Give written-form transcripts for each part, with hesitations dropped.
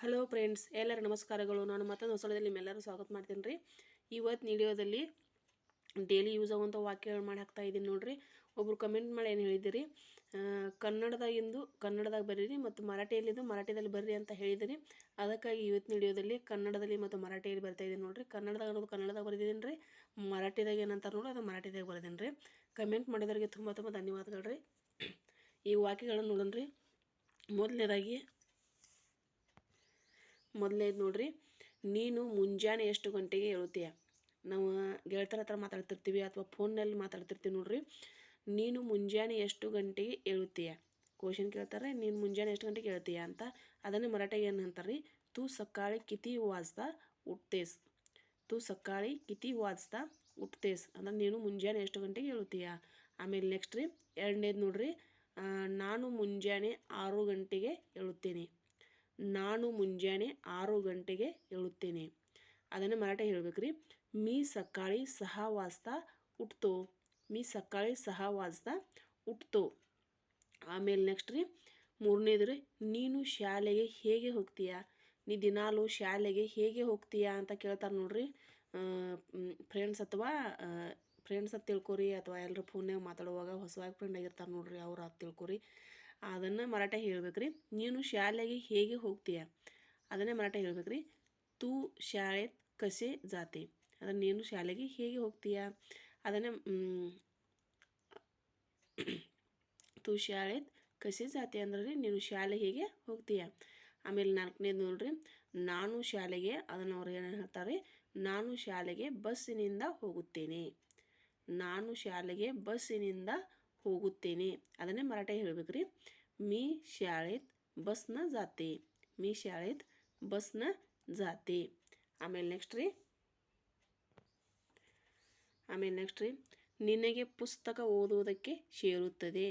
Hello friends, ಎಲ್ಲರೂ ನಮಸ್ಕಾರಗಳು. ನಾನು ಮತ್ತೊಂದು ಹೊಸದಲ್ಲಿ ನಿಮ್ಮೆಲ್ಲರೂ ಸ್ವಾಗತ ಮಾಡ್ತೀನಿ ರೀ. ಇವತ್ತು ವಿಡಿಯೋದಲ್ಲಿ ಡೈಲಿ ಯೂಸ್ ಆಗುವಂಥ ವಾಕ್ಯಗಳು ಮಾಡಿ ಹಾಕ್ತಾ ಇದ್ದೀನಿ ನೋಡ್ರಿ. ಒಬ್ಬರು ಕಮೆಂಟ್ ಮಾಡಿ ಏನು ಹೇಳಿದಿರಿ, ಕನ್ನಡದಾಗ ಬರೀರಿ ಮತ್ತು ಮರಾಠಿಯಲ್ಲಿ ಬರ್ರಿ ಅಂತ ಹೇಳಿದಿರಿ. ಅದಕ್ಕಾಗಿ ಇವತ್ತಿನ ವಿಡಿಯೋದಲ್ಲಿ ಕನ್ನಡದಲ್ಲಿ ಮತ್ತು ಮರಾಠಿಯಲ್ಲಿ ಬರ್ತಾ ಇದ್ದೀನಿ ನೋಡ್ರಿ. ಕನ್ನಡದಾಗ ಬರೆದಿದ್ದೀನಿ ರೀ, ಮರಾಠಿದಾಗ ಏನಂತಾರೆ ನೋಡಿ ಅದು ಮರಾಠಿದಾಗ ಬರೆದೀನಿ ರೀ. ಕಮೆಂಟ್ ಮಾಡಿದವರಿಗೆ ತುಂಬ ತುಂಬ ಧನ್ಯವಾದಗಳು ರೀ. ಈ ವಾಕ್ಯಗಳನ್ನು ನೋಡೋಣ ರೀ. ಮೊದಲನೇದು ನೋಡ್ರಿ, ನೀನು ಮುಂಜಾನೆ ಎಷ್ಟು ಗಂಟೆಗೆ ಏಳುತ್ತೀಯ? ನಾವು ಗೆಳತರ ಹತ್ರ ಮಾತಾಡ್ತಿರ್ತೀವಿ ಅಥವಾ ಫೋನ್ನಲ್ಲಿ ಮಾತಾಡ್ತಿರ್ತೀವಿ ನೋಡ್ರಿ. ನೀನು ಮುಂಜಾನೆ ಎಷ್ಟು ಗಂಟೆಗೆ ಏಳುತ್ತೀಯ? ಕ್ವಶನ್ ಕೇಳ್ತಾರೆ, ನೀನು ಮುಂಜಾನೆ ಎಷ್ಟು ಗಂಟೆಗೆ ಏಳ್ತೀಯ ಅಂತ. ಅದನ್ನೇ ಮರಾಠಿಗೆ ಏನು ಅಂತಾರೆ ರೀ, ತೂ ಸಕಾಳಿ ಕಿತಿ ವಾಜ್ತಾ ಉಟ್ತೇಸ್. ತೂ ಸಕಾಳಿ ಕಿತಿ ವಾಜ್ತಾ ಉಟ್ತೇಸ್ ಅಂದ್ರೆ ನೀನು ಮುಂಜಾನೆ ಎಷ್ಟು ಗಂಟೆಗೆ ಏಳುತ್ತೀಯ. ಆಮೇಲೆ ನೆಕ್ಸ್ಟ್ ರೀ, ಎರಡನೇದು ನೋಡ್ರಿ, ನಾನು ಮುಂಜಾನೆ 6 ಗಂಟೆಗೆ ಏಳುತ್ತೇನೆ. ನಾನು ಮುಂಜಾನೆ 6 ಗಂಟೆಗೆ ಏಳುತ್ತೇನೆ. ಅದನ್ನು ಮರಾಠಿ ಹೇಳ್ಬೇಕ್ರಿ, मी सकाळी 6 वाजता उठतो. मी सकाळी 6 वाजता उठतो. ಆಮೇಲೆ ನೆಕ್ಸ್ಟ್ ರೀ, ಮೂರನೇದು ರೀ, ನೀನು ಶಾಲೆಗೆ ಹೇಗೆ ಹೋಗ್ತೀಯಾ? ನೀ ದಿನಾಲು ಶಾಲೆಗೆ ಹೇಗೆ ಹೋಗ್ತೀಯಾ ಅಂತ ಕೇಳ್ತಾರೆ ನೋಡ್ರಿ. ಫ್ರೆಂಡ್ಸ್ ಅಂತ ತಿಳ್ಕೊರಿ, ಅಥವಾ ಎಲ್ಲರೂ ಫೋನ್ಯಾಗ ಮಾತಾಡುವಾಗ ಹೊಸವಾಗಿ ಫ್ರೆಂಡ್ ಆಗಿರ್ತಾರೆ ನೋಡ್ರಿ, ಅವ್ರು ಅದು ತಿಳ್ಕೊರಿ. ಅದನ್ನು ಮರಾಠಿ ಹೇಳ್ಬೇಕ್ರಿ, ನೀನು ಶಾಲೆಗೆ ಹೇಗೆ ಹೋಗ್ತೀಯ. ಅದನ್ನೇ ಮರಾಠಿ ಹೇಳ್ಬೇಕ್ರಿ, ತೂ ಶಾಳೆತ್ ಕಸೆ ಜಾತೆ. ಅದನ್ನು ನೀನು ಶಾಲೆಗೆ ಹೇಗೆ ಹೋಗ್ತೀಯ. ಅದನ್ನೇ ತೂ ಶಾಳೆತ್ ಕಸೆ ಜಾತೆ ಅಂದ್ರೆ ರೀ, ನೀನು ಶಾಲೆ ಹೇಗೆ ಹೋಗ್ತೀಯ. ಆಮೇಲೆ ನಾಲ್ಕನೇದು ನೋಡ್ರಿ, ನಾನು ಶಾಲೆಗೆ, ಅದನ್ನು ಅವ್ರು ಏನು ಹೇಳ್ತಾರೆ, ನಾನು ಶಾಲೆಗೆ ಬಸ್ಸಿನಿಂದ ಹೋಗುತ್ತೇನೆ. ನಾನು ಶಾಲೆಗೆ ಬಸ್ಸಿನಿಂದ ಹೋಗುತ್ತೇನೆ. ಅದನ್ನೇ ಮರಾಠಿ ಹೇಳ್ಬೇಕ್ರಿ, मी शाळेत बसನ जाते. मी शाळेत बसನ जाते. ಆಮೇಲೆ ನೆಕ್ಸ್ಟ್ ರೀ, ನಿನಗೆ ಪುಸ್ತಕ ಓದುವುದಕ್ಕೆ ಸೇರುತ್ತದೆ.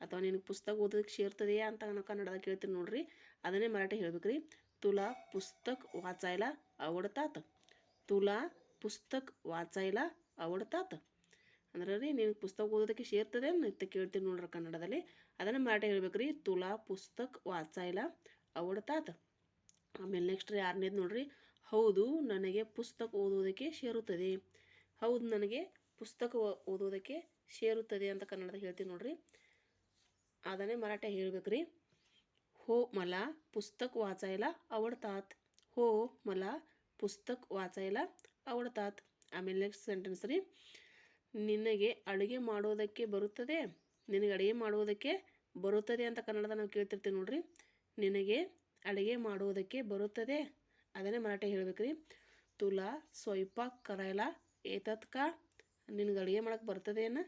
ಅಥವಾ ನಿನಗೆ ಪುಸ್ತಕ ಓದೋದಕ್ಕೆ ಸೇರ್ತದೆಯಾ ಅಂತ ನಾನು ಕನ್ನಡದಾಗ ಕೇಳ್ತೀನಿ ನೋಡ್ರಿ. ಅದನ್ನೇ ಮರಾಠಿ ಹೇಳ್ಬೇಕ್ರಿ, तुला पुस्तक वाचायला आवडतात. तुला पुस्तक वाचायला आवडतात ಅಂದ್ರೆ ರೀ, ನಿನಗೆ ಪುಸ್ತಕ ಓದೋದಕ್ಕೆ ಸೇರ್ತದೆ ಅಂತ ಕೇಳ್ತೀನಿ ನೋಡ್ರಿ ಕನ್ನಡದಲ್ಲಿ. ಅದನ್ನು ಮರಾಠಿ ಹೇಳ್ಬೇಕ್ರಿ, तुला पुस्तक वाचायला आवडतात. ಆಮೇಲೆ ನೆಕ್ಸ್ಟ್ ರೀ, ಆರನೇದು ನೋಡ್ರಿ, ಹೌದು ನನಗೆ ಪುಸ್ತಕ ಓದೋದಕ್ಕೆ ಸೇರುತ್ತದೆ. ಹೌದು ನನಗೆ ಪುಸ್ತಕ ಓದೋದಕ್ಕೆ ಸೇರುತ್ತದೆ ಅಂತ ಕನ್ನಡದಾಗ ಹೇಳ್ತೀನಿ ನೋಡ್ರಿ. ಅದನ್ನೇ ಮರಾಠಿ ಹೇಳ್ಬೇಕ್ರಿ, हो मला पुस्तक वाचायला आवडतात. हो मला पुस्तक वाचायला आवडतात. ಆಮೇಲೆ ನೆಕ್ಸ್ಟ್ ಸೆಂಟೆನ್ಸ್ ರೀ, ನಿನಗೆ ಅಡುಗೆ ಮಾಡೋದಕ್ಕೆ ಬರುತ್ತದೆ. ನಿನಗೆ ಅಡುಗೆ ಮಾಡೋದಕ್ಕೆ ಬರುತ್ತದೆ ಅಂತ ಕನ್ನಡದ ನಾವು ಕೇಳ್ತಿರ್ತೀವಿ ನೋಡ್ರಿ. ನಿನಗೆ ಅಡುಗೆ ಮಾಡೋದಕ್ಕೆ ಬರುತ್ತದೆ. ಅದನ್ನೇ ಮರಾಠಿ ಹೇಳ್ಬೇಕ್ರಿ, तुला स्वयंपाक करायला येतात का. ನಿನಗೆ ಅಡುಗೆ ಮಾಡೋಕ್ಕೆ ಬರ್ತದೇನ,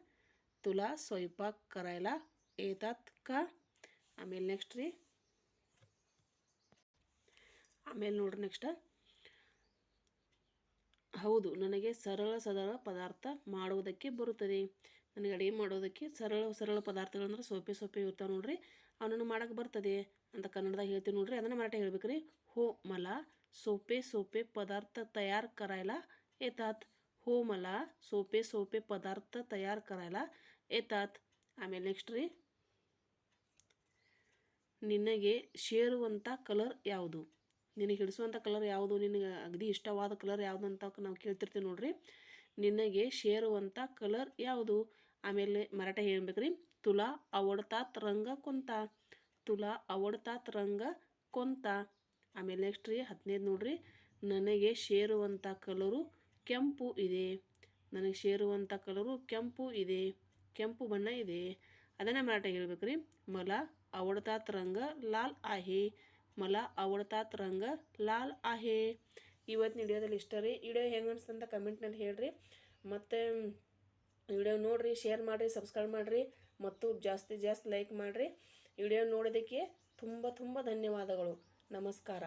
तुला स्वयंपाक करायला येतात का. ಆಮೇಲೆ ನೆಕ್ಸ್ಟ್ ರೀ, ನೋಡ್ರಿ ನೆಕ್ಸ್ಟ್, ಹೌದು ನನಗೆ ಸರಳ ಪದಾರ್ಥ ಮಾಡುವುದಕ್ಕೆ ಬರುತ್ತದೆ. ನನಗೆ ಅಡುಗೆ ಮಾಡೋದಕ್ಕೆ ಸರಳ ಪದಾರ್ಥಗಳಂದ್ರೆ ಸೊಪ್ಪೆ ಇರ್ತಾವೆ ನೋಡ್ರಿ, ಅವನನ್ನು ಮಾಡೋಕ್ಕೆ ಬರ್ತದೆ ಅಂತ ಕನ್ನಡದಾಗ ಹೇಳ್ತೀವಿ ನೋಡ್ರಿ. ಅದನ್ನು ಮರಾಠಿ ಹೇಳ್ಬೇಕ್ರಿ, हो मला सोपे पदार्थ तयार करायला येतात. हो मला सोपे पदार्थ तयार करायला येतात. ಆಮೇಲೆ ನೆಕ್ಸ್ಟ್ ರೀ, ನಿನಗೆ ಸೇರುವಂಥ ಕಲರ್ ಯಾವುದು. ನಿನಗೆ ಹಿಡಿಸುವಂಥ ಕಲರ್ ಯಾವುದು, ನಿನಗೆ ಅಗದಿ ಇಷ್ಟವಾದ ಕಲರ್ ಯಾವುದು ಅಂತ ನಾವು ಕೇಳ್ತಿರ್ತೀವಿ ನೋಡ್ರಿ. ನಿನಗೆ ಸೇರುವಂಥ ಕಲರ್ ಯಾವುದು. ಆಮೇಲೆ ಮರಾಠಿ ಹೇಳ್ಬೇಕ್ರಿ, तुला आवडतात रंग कोणता. तुला आवडतात रंग कोणता. ಆಮೇಲೆ ನೆಕ್ಸ್ಟ್ ರೀ, 10ನೇದು ನೋಡ್ರಿ, ನನಗೆ ಸೇರುವಂಥ ಕಲರು ಕೆಂಪು ಇದೆ. ನನಗೆ ಸೇರುವಂಥ ಕಲರು ಕೆಂಪು ಇದೆ, ಕೆಂಪು ಬಣ್ಣ ಇದೆ. ಅದನ್ನೇ ಮರಾಠಿ ಹೇಳ್ಬೇಕ್ರಿ, मला आवडतात रंग लाल आहे. मला आवडतात रंग लाल आहे. ಇವತ್ತಿನ ವಿಡಿಯೋದಲ್ಲಿ ಇಷ್ಟ ರೀ. ವಿಡಿಯೋ ಹೆಂಗೆ ಅನಿಸ್ತಂತ ಕಮೆಂಟ್ನಲ್ಲಿ ಹೇಳ್ರಿ. ಮತ್ತು ವಿಡಿಯೋ ನೋಡಿರಿ, ಶೇರ್ ಮಾಡಿರಿ, ಸಬ್ಸ್ಕ್ರೈಬ್ ಮಾಡಿರಿ ಮತ್ತು ಜಾಸ್ತಿ ಲೈಕ್ ಮಾಡಿರಿ. ವಿಡಿಯೋ ನೋಡೋದಕ್ಕೆ ತುಂಬ ಧನ್ಯವಾದಗಳು. ನಮಸ್ಕಾರ.